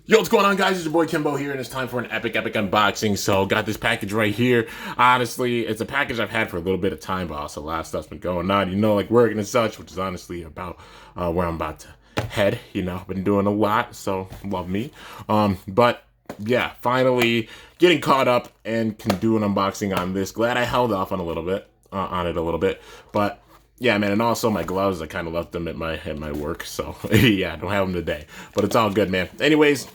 Yo, what's going on, guys? It's your boy Kimbo here, and it's time for an epic unboxing. So, got this package right here. Honestly, it's a package I've had for a little bit of time, but also a lot of stuff's been going on, like working and such, which is honestly about where I'm about to head. Been doing a lot, so love me. But yeah, finally getting caught up and can do an unboxing on this. Glad I held off on it a little bit, but yeah, man, and also my gloves, I kind of left them at my work, so yeah, I don't have them today, but it's all good, man. Anyways,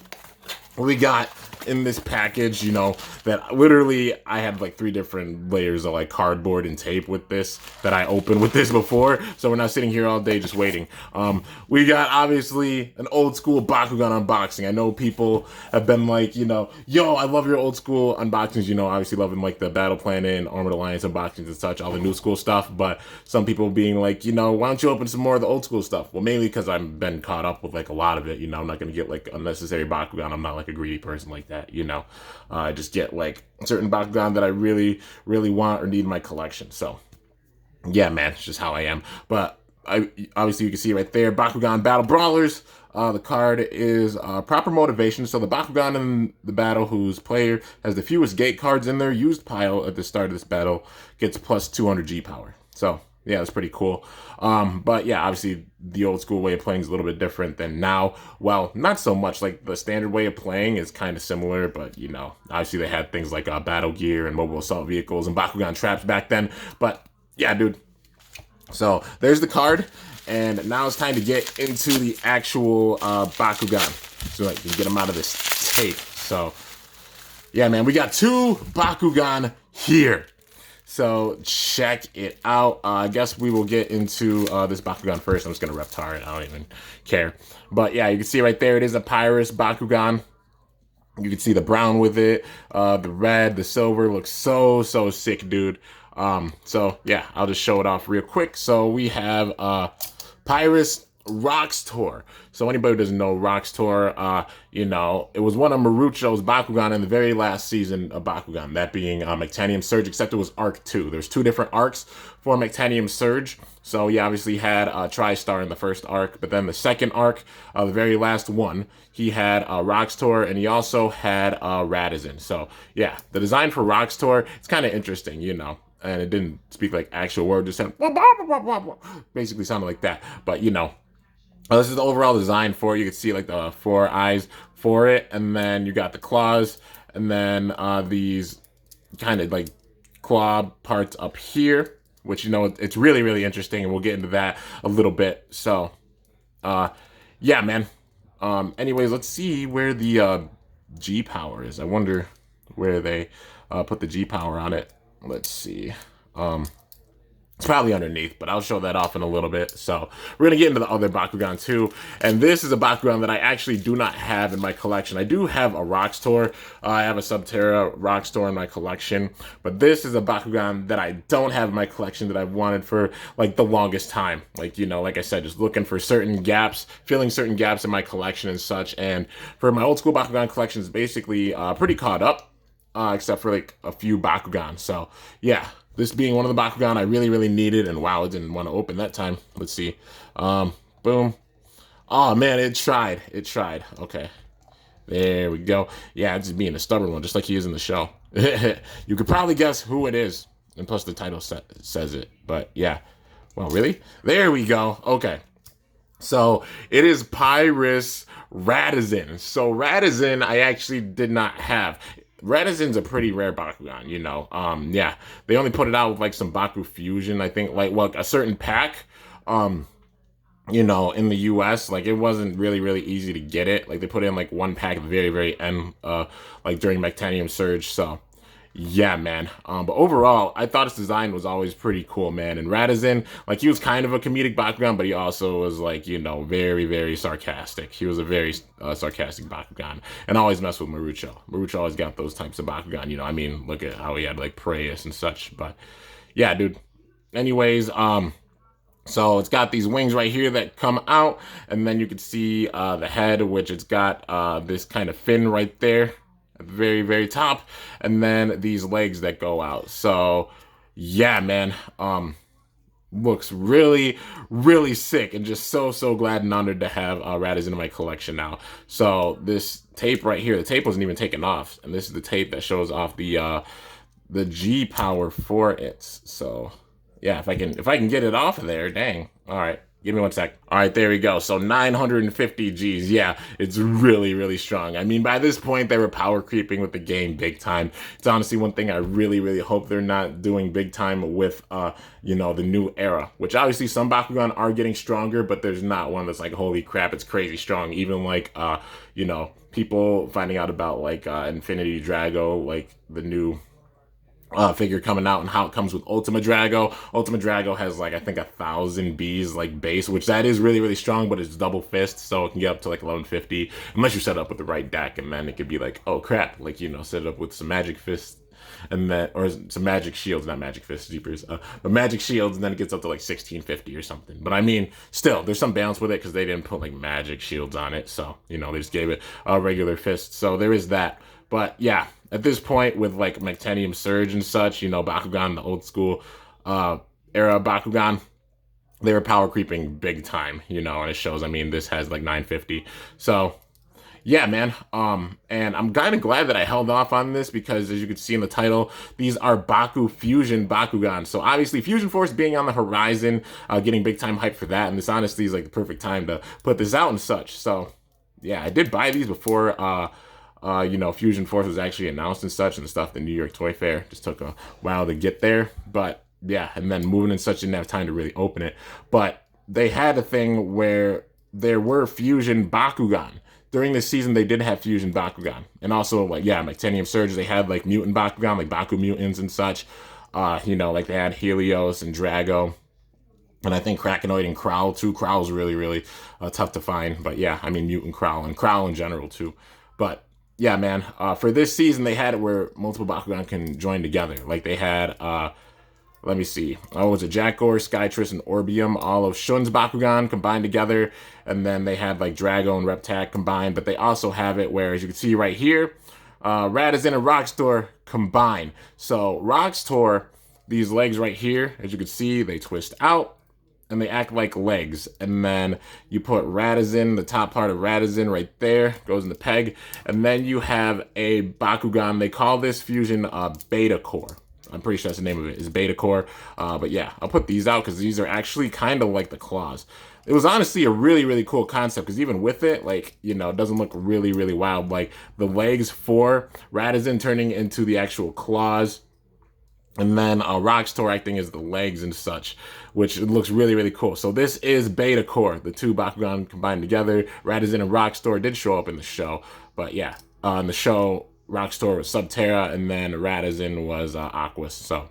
what we got in this package, that literally I had like 3 different layers of like cardboard and tape with this that I opened with this before, so we're not sitting here all day just waiting. We got obviously an old school Bakugan unboxing. I know people have been like, yo, I love your old school unboxings, obviously loving like the Battle Planet and Armored Alliance unboxings and such, all the new school stuff, but some people being like, why don't you open some more of the old school stuff? Well, mainly because I've been caught up with like a lot of it, I'm not going to get like unnecessary Bakugan. I'm not like a greedy person like that, I just get like certain Bakugan that I really, really want or need in my collection. So, yeah, man, it's just how I am. But obviously you can see right there, Bakugan Battle Brawlers. The card is proper motivation. So the Bakugan in the battle whose player has the fewest gate cards in their used pile at the start of this battle gets plus 200 G power. So yeah, that's pretty cool. But yeah, obviously the old school way of playing is a little bit different than now. Well, not so much. Like the standard way of playing is kind of similar, but obviously they had things like battle gear and mobile assault vehicles and Bakugan traps back then. But yeah, dude. So there's the card, and now it's time to get into the actual Bakugan, so I can get them out of this tape. So yeah, man, we got 2 Bakugan here. So check it out. I guess we will get into this Bakugan first. I'm just gonna reptar it. I don't even care. But yeah, you can see right there, it is a Pyrus Bakugan. You can see the brown with it, the red, the silver looks so sick, dude. So yeah, I'll just show it off real quick. So we have Pyrus Roxtor. So anybody who doesn't know Roxtor, it was one of Marucho's Bakugan in the very last season of Bakugan, that being Mechtanium Surge, except it was Arc 2. There's 2 different arcs for Mechtanium Surge. So he obviously had TriStar in the first arc, but then the second arc, the very last one, he had Roxtor, and he also had Radizen. So yeah, the design for Roxtor, it's kind of interesting, and it didn't speak like actual words, just sounded basically sounded like that. But this is the overall design for it. You can see like the 4 eyes for it, and then you got the claws, and then these kind of like claw parts up here, which it's really interesting, and we'll get into that a little bit. So yeah, man. Anyways, let's see where the G power is. I wonder where they put the G power on it. Let's see. It's probably underneath, but I'll show that off in a little bit. So we're going to get into the other Bakugan too. And this is a Bakugan that I actually do not have in my collection. I do have a Roxtor. I have a Subterra Roxtor in my collection. But this is a Bakugan that I don't have in my collection that I've wanted for like the longest time. Like, like I said, just looking for certain gaps, filling certain gaps in my collection and such. And for my old school Bakugan collection is basically pretty caught up, except for like a few Bakugan. So yeah. This being one of the Bakugan I really needed, and wow, it didn't want to open that time. Let's see. Boom. Oh, man, it tried. Okay. There we go. Yeah, it's just being a stubborn one, just like he is in the show. You could probably guess who it is, and plus the title says it. But yeah. Well, really? There we go. Okay. So it is Pyrus Radizen. So Radizen I actually did not have. Radizen's a pretty rare Bakugan, yeah, they only put it out with like some Bakufusion, I think, like a certain pack, in the US, like it wasn't really easy to get it. Like they put in like one pack at the very end, like during Mechtanium Surge. So yeah, man. But overall, I thought his design was always pretty cool, man. And Radizen, like he was kind of a comedic Bakugan, but he also was like, very sarcastic. He was a very sarcastic Bakugan, and always messed with Marucho. Marucho always got those types of Bakugan, I mean, look at how he had like Pyrus and such. But yeah, dude. Anyways, so it's got these wings right here that come out, and then you can see the head, which it's got this kind of fin right there at the very top, and then these legs that go out. So yeah, man. looks really, really sick, and just so glad and honored to have Radizen in my collection now. So this tape right here, the tape wasn't even taken off, and this is the tape that shows off the G power for it. So yeah, if I can get it off of there, dang. All right. Give me one sec. All right, there we go. So 950 Gs. Yeah, it's really strong. I mean, by this point, they were power creeping with the game big time. It's honestly one thing I really hope they're not doing big time with, you know, the new era. Which obviously some Bakugan are getting stronger, but there's not one that's like, holy crap, it's crazy strong. Even like, you know, people finding out about like Infinity Drago, like the new figure coming out, and how it comes with Ultima Drago. Ultima Drago has like, I think 1,000 Bs like base, which that is really strong, but it's double fist, so it can get up to like 1150 unless you set it up with the right deck, and then it could be like, oh crap, like, you know, set it up with some magic fists and then, or some magic shields, not magic fists, jeepers, but magic shields, and then it gets up to like 1650 or something. But I mean, still, there's some balance with it because they didn't put like magic shields on it, so, you know, they just gave it a regular fist, so there is that. But yeah, at this point with like mechtanium surge and such, you know, Bakugan, the old school era Bakugan, they were power creeping big time, you know, and it shows. I mean, this has like 950. So yeah, man. And I'm kind of glad that I held off on this because, as you can see in the title, these are Bakufusion Bakugan. So obviously, Fusion Force being on the horizon, getting big time hype for that, and this honestly is like the perfect time to put this out and such. So yeah, I did buy these before you know, Fusion Force was actually announced and such, and stuff. The New York Toy Fair just took a while to get there, but yeah, and then moving and such didn't have time to really open it. But they had a thing where there were Fusion Bakugan. During this season, they did have Fusion Bakugan, and also like, yeah, Mechtanium Surge. They had like Mutant Bakugan, like Baku Mutants and such. You know, like they had Helios and Drago. And I think Krakenoid and Crowl too. Crowl's really tough to find, but yeah, I mean Mutant Crowl and Crowl in general too. But yeah, man, for this season, they had it where multiple Bakugan can join together. Like, they had, let me see. Oh, it was a Jackor, Skytris, and Orbium, all of Shun's Bakugan combined together. And then they had, like, Drago and Reptak combined. But they also have it where, as you can see right here, Radizen and Roxtor combine. So, Roxtor, these legs right here, as you can see, they twist out. And they act like legs. And then you put Radizen, the top part of Radizen right there, goes in the peg. And then you have a Bakugan. They call this fusion Betakor. I'm pretty sure that's the name of it, is Betakor. But yeah, I'll put these out because these are actually kind of like the claws. It was honestly a really cool concept because even with it, like, you know, it doesn't look really wild. Like the legs for Radizen turning into the actual claws. And then Roxtor acting as the legs and such, which looks really cool. So this is Betakor, the two Bakugan combined together. Radizen and Roxtor did show up in the show. But yeah, in the show, Roxtor was Subterra, and then Radizen was Aquas. So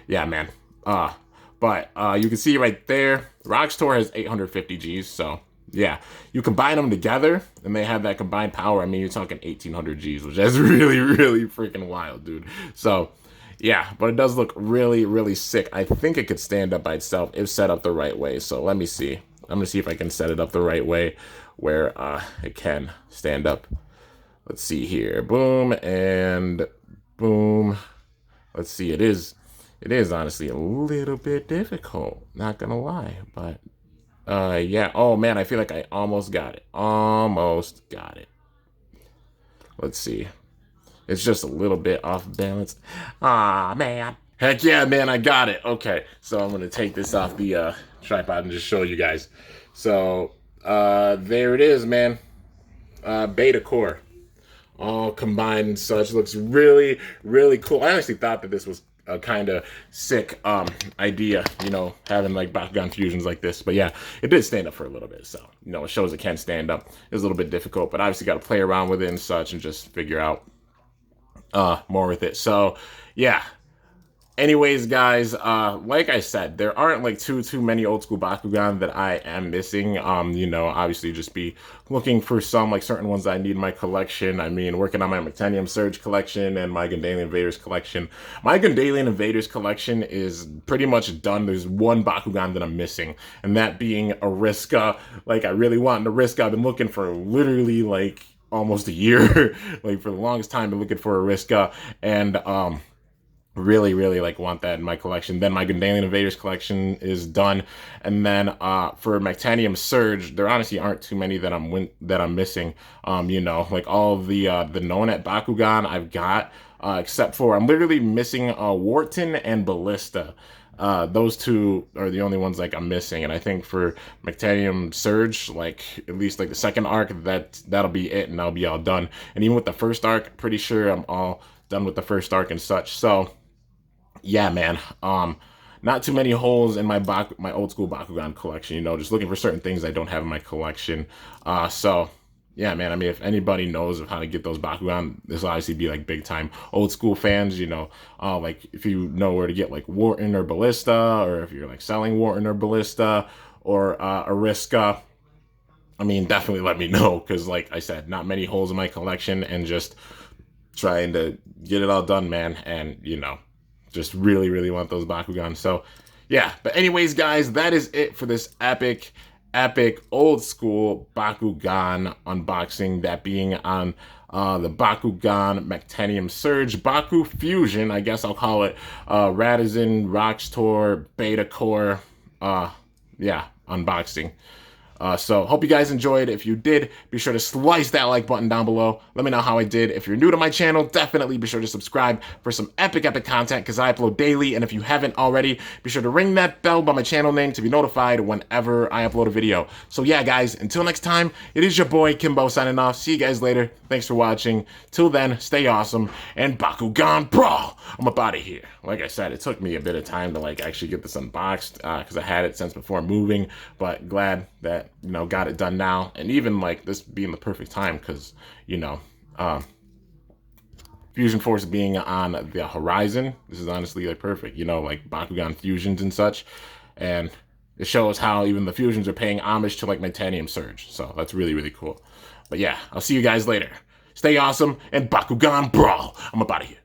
yeah, man. But you can see right there, Roxtor has 850 Gs. So yeah, you combine them together, and they have that combined power. I mean, you're talking 1800 Gs, which is really freaking wild, dude. So yeah, but it does look really sick. I think it could stand up by itself if set up the right way. So let me see. I'm gonna see if I can set it up the right way where it can stand up. Let's see here. Boom and boom. Let's see. It is honestly a little bit difficult, not gonna lie. But yeah. Oh man, I feel like I almost got it. Almost got it. Let's see. It's just a little bit off balance. Ah, man. Heck yeah, man, I got it. Okay, so I'm going to take this off the tripod and just show you guys. So, there it is, man. Betakor. All combined and such. Looks really cool. I honestly thought that this was a kind of sick idea, you know, having like Bakugan fusions like this. But yeah, it did stand up for a little bit. So, you know, it shows it can stand up. It's a little bit difficult, but obviously got to play around with it and such and just figure out more with it. So yeah, anyways, guys, like I said, there aren't like too many old school Bakugan that I am missing. You know, obviously just be looking for some like certain ones that I need in my collection. I mean, working on my Mechtanium Surge collection and my Gundalian Invaders collection. My Gundalian Invaders collection is pretty much done. There's one Bakugan that I'm missing, and that being Ariska. Like, I really want an Ariska. I've been looking for literally like almost a year, like for the longest time, been looking for Ariska, and Really like want that in my collection. Then my Gundalian Invaders collection is done, and then for mechtanium surge, there honestly aren't too many that I'm missing. You know, like all of the known at Bakugan I've got, except for I'm literally missing Wharton and Ballista. Those two are the only ones like I'm missing, and I think for mechtanium surge, like at least like the second arc, that'll be it, and I'll be all done. And even with the first arc, pretty sure I'm all done with the first arc and such. So yeah, man. Not too many holes in my old school Bakugan collection. You know, just looking for certain things I don't have in my collection. So yeah, man. I mean, if anybody knows of how to get those Bakugan, this will obviously be like big time old school fans. You know, like if you know where to get like Wharton or Ballista, or if you're like selling Wharton or Ballista or Ariska. I mean, definitely let me know, because like I said, not many holes in my collection, and just trying to get it all done, man. And you know, just really want those Bakugan. So yeah, but anyways, guys, that is it for this epic old school Bakugan unboxing, that being on the Bakugan Mechtanium Surge Bakufusion, I guess I'll call it, Radizen Roxtor Betakor, yeah, unboxing. So hope you guys enjoyed. If you did, be sure to slice that like button down below. Let me know how I did. If you're new to my channel, definitely be sure to subscribe for some epic content, because I upload daily. And if you haven't already, be sure to ring that bell by my channel name to be notified whenever I upload a video. So yeah, guys, until next time, it is your boy Kimbo signing off. See you guys later. Thanks for watching. Till then, stay awesome, and Bakugan Brawl. I'm up out of here. Like I said, it took me a bit of time to like actually get this unboxed, because I had it since before moving, but glad that, you know, got it done now. And even like this being the perfect time, because, you know, Fusion Force being on the horizon, this is honestly like perfect, you know, like Bakugan fusions and such. And it shows how even the fusions are paying homage to like Mechtanium Surge. So that's really cool. But yeah, I'll see you guys later. Stay awesome, and Bakugan Brawl. I'm up out of here.